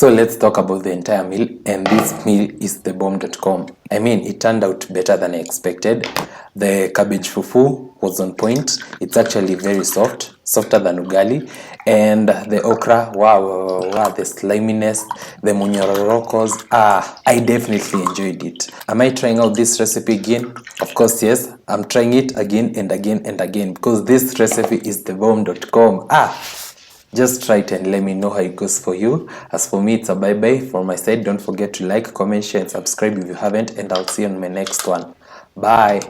So let's talk about the entire meal, and this meal is the bomb.com. I mean, it turned out better than I expected. The cabbage fufu was on point. It's actually very soft, softer than ugali. And the okra, wow, the sliminess, the munyororokos, I definitely enjoyed it. Am I trying out this recipe again? Of course, yes. I'm trying it again and again and again because this recipe is the bomb.com. Just try it and let me know how it goes for you. As for me, it's a bye-bye. For my side, don't forget to like, comment, share, and subscribe if you haven't, and I'll see you on my next one. Bye.